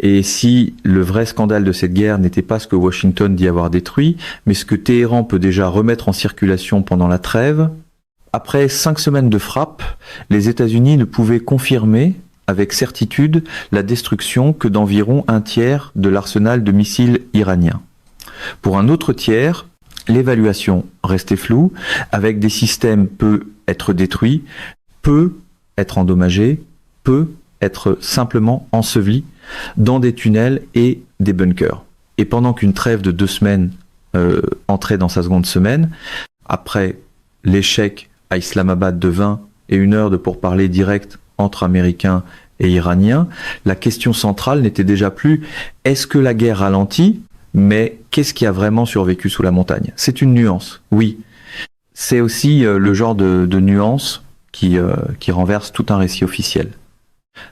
Et si le vrai scandale de cette guerre n'était pas ce que Washington dit avoir détruit, mais ce que Téhéran peut déjà remettre en circulation pendant la trêve, après 5 semaines de frappe, les États-Unis ne pouvaient confirmer avec certitude la destruction que d'environ un tiers de l'arsenal de missiles iranien. Pour un autre tiers, l'évaluation restait floue, avec des systèmes peut être détruits, peut être endommagés, peut être simplement ensevelis dans des tunnels et des bunkers. Et pendant qu'une trêve de 2 semaines entrait dans sa seconde semaine, après l'échec à Islamabad de 20 et 1 heure de pourparlers directs entre Américains et Iraniens, la question centrale n'était déjà plus « est-ce que la guerre ralentit ?» mais qu'est-ce qui a vraiment survécu sous la montagne? C'est une nuance, oui. C'est aussi le genre de nuance qui renverse tout un récit officiel.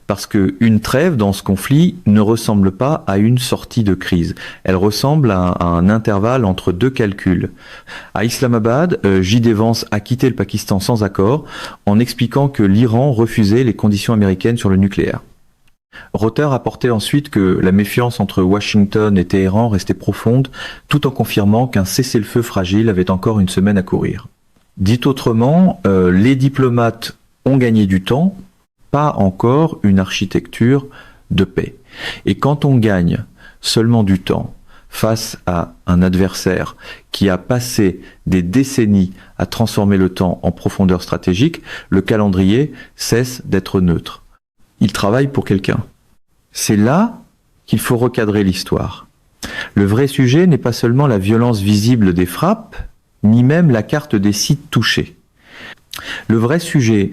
Parce qu'une trêve dans ce conflit ne ressemble pas à une sortie de crise. Elle ressemble à un intervalle entre 2 calculs. À Islamabad, J.D. Vance a quitté le Pakistan sans accord en expliquant que l'Iran refusait les conditions américaines sur le nucléaire. Reuter rapportait ensuite que la méfiance entre Washington et Téhéran restait profonde, tout en confirmant qu'un cessez-le-feu fragile avait encore 1 semaine à courir. Dit autrement, les diplomates ont gagné du temps, pas encore une architecture de paix. Et quand on gagne seulement du temps face à un adversaire qui a passé des décennies à transformer le temps en profondeur stratégique, le calendrier cesse d'être neutre. Il travaille pour quelqu'un. C'est là qu'il faut recadrer l'histoire. Le vrai sujet n'est pas seulement la violence visible des frappes, ni même la carte des sites touchés. Le vrai sujet,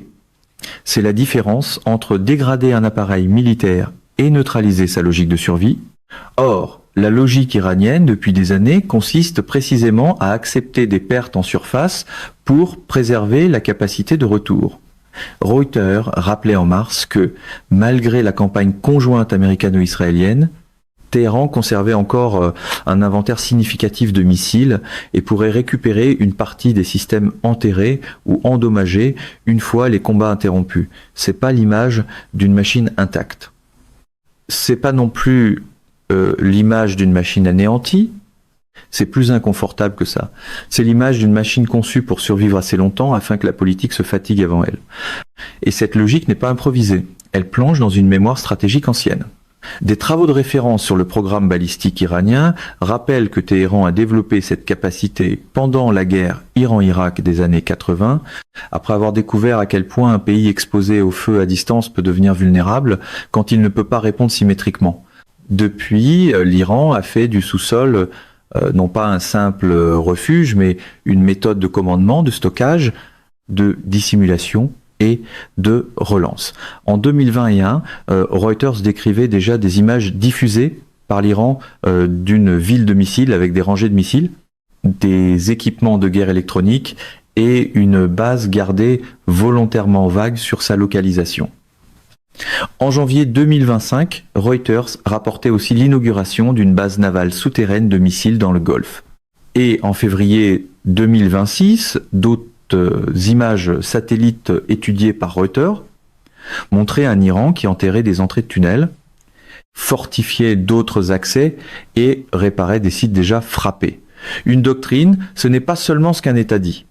c'est la différence entre dégrader un appareil militaire et neutraliser sa logique de survie. Or, la logique iranienne, depuis des années, consiste précisément à accepter des pertes en surface pour préserver la capacité de retour. Reuters rappelait en mars que, malgré la campagne conjointe américano-israélienne, Téhéran conservait encore un inventaire significatif de missiles et pourrait récupérer une partie des systèmes enterrés ou endommagés une fois les combats interrompus. C'est pas l'image d'une machine intacte. C'est pas non plus l'image d'une machine anéantie. C'est plus inconfortable que ça. C'est l'image d'une machine conçue pour survivre assez longtemps afin que la politique se fatigue avant elle. Et cette logique n'est pas improvisée. Elle plonge dans une mémoire stratégique ancienne. Des travaux de référence sur le programme balistique iranien rappellent que Téhéran a développé cette capacité pendant la guerre Iran-Irak des années 80, après avoir découvert à quel point un pays exposé au feu à distance peut devenir vulnérable quand il ne peut pas répondre symétriquement. Depuis, l'Iran a fait du sous-sol non pas un simple refuge, mais une méthode de commandement, de stockage, de dissimulation et de relance. En 2021, Reuters décrivait déjà des images diffusées par l'Iran d'une ville de missiles avec des rangées de missiles, des équipements de guerre électronique et une base gardée volontairement vague sur sa localisation. En janvier 2025, Reuters rapportait aussi l'inauguration d'une base navale souterraine de missiles dans le Golfe. Et en février 2026, d'autres images satellites étudiées par Reuters montraient un Iran qui enterrait des entrées de tunnels, fortifiait d'autres accès et réparait des sites déjà frappés. Une doctrine, ce n'est pas seulement ce qu'un État dit.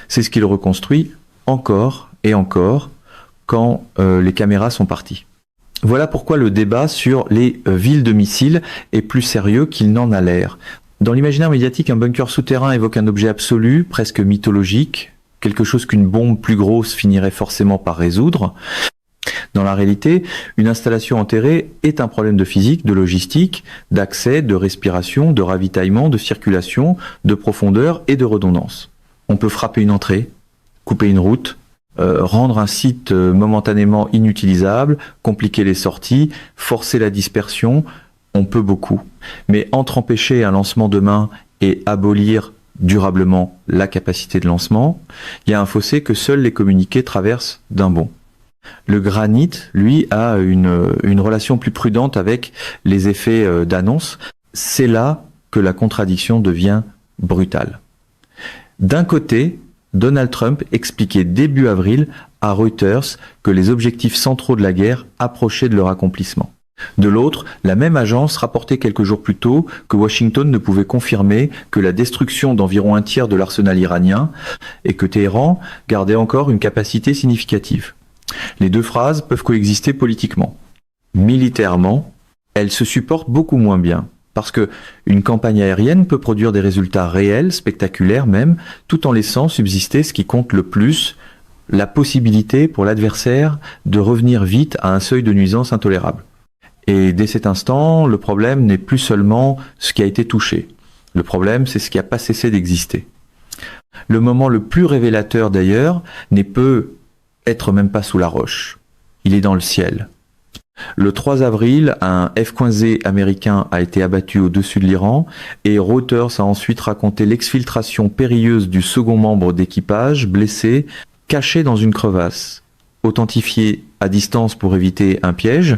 C'est ce qu'il reconstruit encore et encore quand les caméras sont parties. Voilà pourquoi le débat sur les villes de missiles est plus sérieux qu'il n'en a l'air. Dans l'imaginaire médiatique, un bunker souterrain évoque un objet absolu, presque mythologique, quelque chose qu'une bombe plus grosse finirait forcément par résoudre. Dans la réalité, une installation enterrée est un problème de physique, de logistique, d'accès, de respiration, de ravitaillement, de circulation, de profondeur et de redondance. On peut frapper une entrée, couper une route, rendre un site momentanément inutilisable, compliquer les sorties, forcer la dispersion, on peut beaucoup. Mais entre empêcher un lancement demain et abolir durablement la capacité de lancement, il y a un fossé que seuls les communiqués traversent d'un bond. Le granit, lui, a une relation plus prudente avec les effets d'annonce. C'est là que la contradiction devient brutale. D'un côté, Donald Trump expliquait début avril à Reuters que les objectifs centraux de la guerre approchaient de leur accomplissement. De l'autre, la même agence rapportait quelques jours plus tôt que Washington ne pouvait confirmer que la destruction d'environ un tiers de l'arsenal iranien et que Téhéran gardait encore une capacité significative. Les deux phrases peuvent coexister politiquement. Militairement, elles se supportent beaucoup moins bien, parce que une campagne aérienne peut produire des résultats réels, spectaculaires même, tout en laissant subsister ce qui compte le plus, la possibilité pour l'adversaire de revenir vite à un seuil de nuisance intolérable. Et dès cet instant, le problème n'est plus seulement ce qui a été touché. Le problème, c'est ce qui n'a pas cessé d'exister. Le moment le plus révélateur d'ailleurs n'est peut être même pas sous la roche. Il est dans le ciel. Le 3 avril, un F-Z américain a été abattu au-dessus de l'Iran et Reuters a ensuite raconté l'exfiltration périlleuse du second membre d'équipage, blessé, caché dans une crevasse, authentifié à distance pour éviter un piège,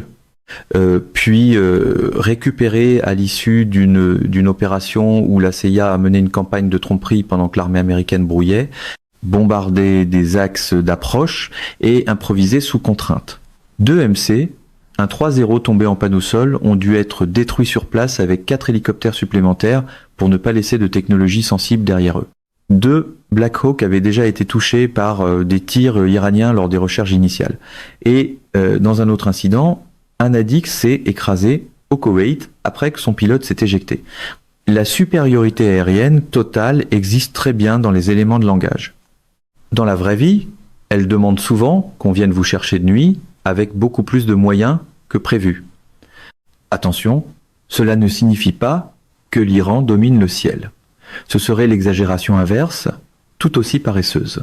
puis récupéré à l'issue d'une opération où la CIA a mené une campagne de tromperie pendant que l'armée américaine brouillait, bombardé des axes d'approche et improvisé sous contrainte. 2 MC, un 3-0 tombé en panne au sol, ont dû être détruits sur place avec 4 hélicoptères supplémentaires pour ne pas laisser de technologie sensible derrière eux. 2 Black Hawk avaient déjà été touchés par des tirs iraniens lors des recherches initiales. Et dans un autre incident, un Adik s'est écrasé au Koweït après que son pilote s'est éjecté. La supériorité aérienne totale existe très bien dans les éléments de langage. Dans la vraie vie, elle demande souvent qu'on vienne vous chercher de nuit avec beaucoup plus de moyens que prévu. Attention, cela ne signifie pas que l'Iran domine le ciel. Ce serait l'exagération inverse, tout aussi paresseuse.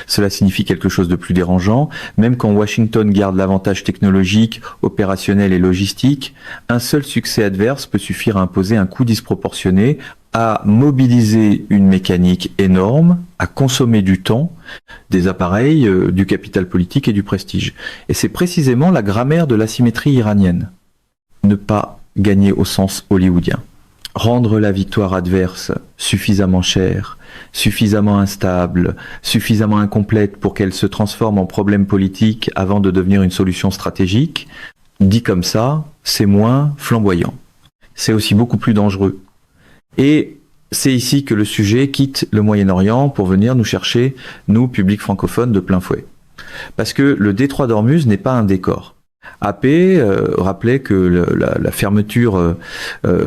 Cela signifie quelque chose de plus dérangeant, même quand Washington garde l'avantage technologique, opérationnel et logistique, un seul succès adverse peut suffire à imposer un coût disproportionné, à mobiliser une mécanique énorme, à consommer du temps, des appareils, du capital politique et du prestige. Et c'est précisément la grammaire de l'asymétrie iranienne. Ne pas gagner au sens hollywoodien. Rendre la victoire adverse suffisamment chère, suffisamment instable, suffisamment incomplète pour qu'elle se transforme en problème politique avant de devenir une solution stratégique, dit comme ça, c'est moins flamboyant. C'est aussi beaucoup plus dangereux. Et c'est ici que le sujet quitte le Moyen-Orient pour venir nous chercher, nous, public francophone, de plein fouet. Parce que le détroit d'Ormuz n'est pas un décor. AP rappelait que la fermeture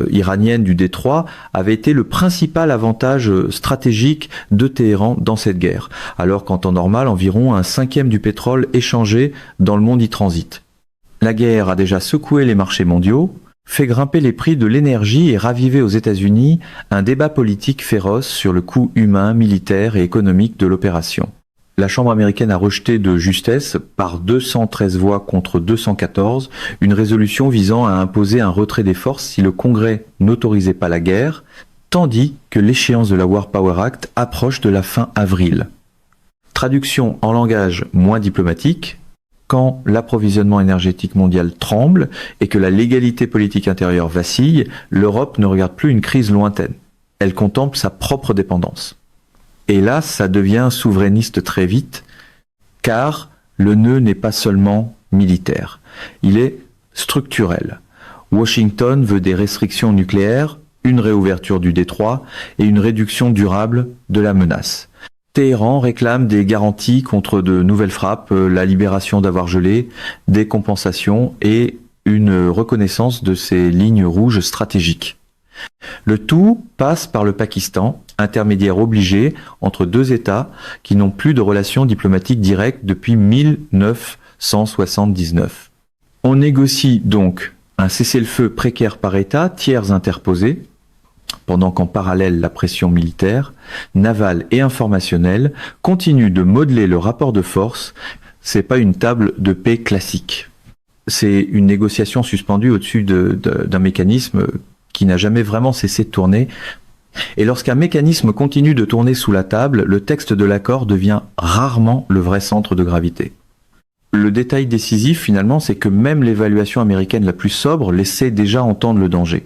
iranienne du détroit avait été le principal avantage stratégique de Téhéran dans cette guerre, alors qu'en temps normal, environ 1/5 du pétrole échangé dans le monde y transite. La guerre a déjà secoué les marchés mondiaux, fait grimper les prix de l'énergie et ravivé aux États-Unis un débat politique féroce sur le coût humain, militaire et économique de l'opération. La Chambre américaine a rejeté de justesse, par 213 voix contre 214, une résolution visant à imposer un retrait des forces si le Congrès n'autorisait pas la guerre, tandis que l'échéance de la War Power Act approche de la fin avril. Traduction en langage moins diplomatique, quand l'approvisionnement énergétique mondial tremble et que la légalité politique intérieure vacille, l'Europe ne regarde plus une crise lointaine. Elle contemple sa propre dépendance. Et là, ça devient souverainiste très vite, car le nœud n'est pas seulement militaire, il est structurel. Washington veut des restrictions nucléaires, une réouverture du détroit et une réduction durable de la menace. Téhéran réclame des garanties contre de nouvelles frappes, la libération d'avoirs gelés, des compensations et une reconnaissance de ces lignes rouges stratégiques. Le tout passe par le Pakistan, intermédiaire obligé entre deux États qui n'ont plus de relations diplomatiques directes depuis 1979. On négocie donc un cessez-le-feu précaire par État, tiers interposés, pendant qu'en parallèle la pression militaire, navale et informationnelle continue de modeler le rapport de force. C'est pas une table de paix classique. C'est une négociation suspendue au-dessus d'un mécanisme qui n'a jamais vraiment cessé de tourner. Et lorsqu'un mécanisme continue de tourner sous la table, le texte de l'accord devient rarement le vrai centre de gravité. Le détail décisif, finalement, c'est que même l'évaluation américaine la plus sobre laissait déjà entendre le danger.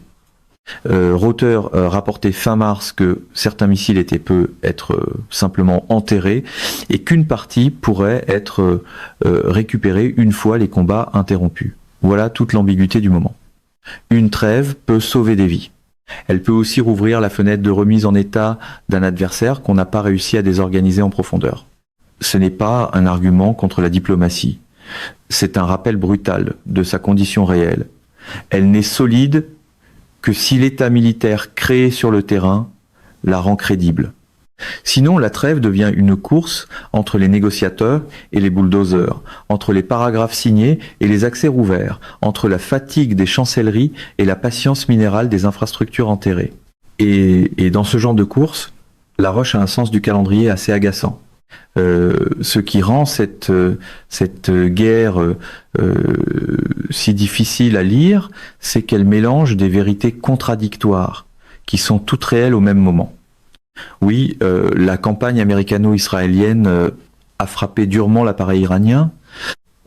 Reuters rapportait fin mars que certains missiles peuvent être simplement enterrés et qu'une partie pourrait être récupérée une fois les combats interrompus. Voilà toute l'ambiguïté du moment. Une trêve peut sauver des vies. Elle peut aussi rouvrir la fenêtre de remise en état d'un adversaire qu'on n'a pas réussi à désorganiser en profondeur. Ce n'est pas un argument contre la diplomatie. C'est un rappel brutal de sa condition réelle. Elle n'est solide que si l'état militaire créé sur le terrain la rend crédible. Sinon, la trêve devient une course entre les négociateurs et les bulldozers, entre les paragraphes signés et les accès rouverts, entre la fatigue des chancelleries et la patience minérale des infrastructures enterrées. Et dans ce genre de course, Laroche a un sens du calendrier assez agaçant. Ce qui rend cette guerre si difficile à lire, c'est qu'elle mélange des vérités contradictoires, qui sont toutes réelles au même moment. Oui, la campagne américano-israélienne a frappé durement l'appareil iranien.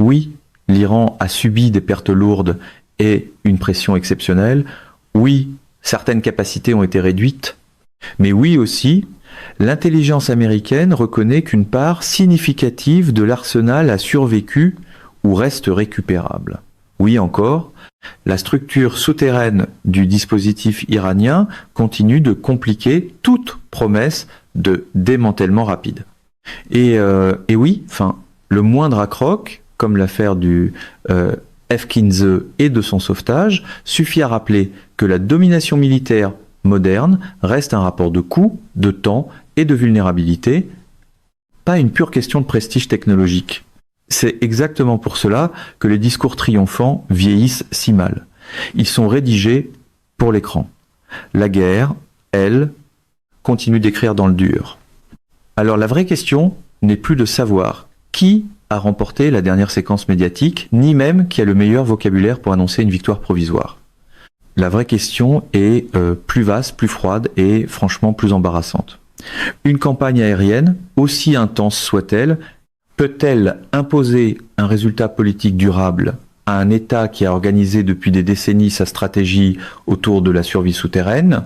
Oui, l'Iran a subi des pertes lourdes et une pression exceptionnelle. Oui, certaines capacités ont été réduites. Mais oui aussi, l'intelligence américaine reconnaît qu'une part significative de l'arsenal a survécu ou reste récupérable. Oui encore, la structure souterraine du dispositif iranien continue de compliquer toute promesse de démantèlement rapide. Et oui, le moindre accroc, comme l'affaire du F-15 et de son sauvetage, suffit à rappeler que la domination militaire moderne reste un rapport de coût, de temps et de vulnérabilité, pas une pure question de prestige technologique. C'est exactement pour cela que les discours triomphants vieillissent si mal. Ils sont rédigés pour l'écran. La guerre, elle, continue d'écrire dans le dur. Alors la vraie question n'est plus de savoir qui a remporté la dernière séquence médiatique, ni même qui a le meilleur vocabulaire pour annoncer une victoire provisoire. La vraie question est plus vaste, plus froide et franchement plus embarrassante. Une campagne aérienne, aussi intense soit-elle, peut-elle imposer un résultat politique durable à un État qui a organisé depuis des décennies sa stratégie autour de la survie souterraine,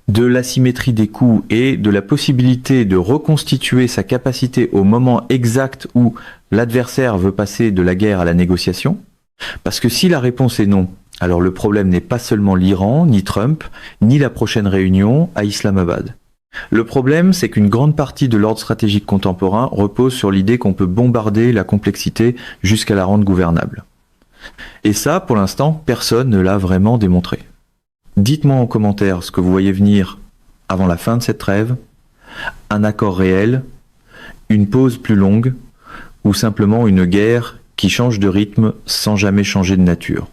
de l'asymétrie des coûts et de la possibilité de reconstituer sa capacité au moment exact où l'adversaire veut passer de la guerre à la négociation? Parce que si la réponse est non, alors le problème n'est pas seulement l'Iran, ni Trump, ni la prochaine réunion à Islamabad. Le problème, c'est qu'une grande partie de l'ordre stratégique contemporain repose sur l'idée qu'on peut bombarder la complexité jusqu'à la rendre gouvernable. Et ça, pour l'instant, personne ne l'a vraiment démontré. Dites-moi en commentaire ce que vous voyez venir avant la fin de cette trêve, un accord réel, une pause plus longue, ou simplement une guerre qui change de rythme sans jamais changer de nature.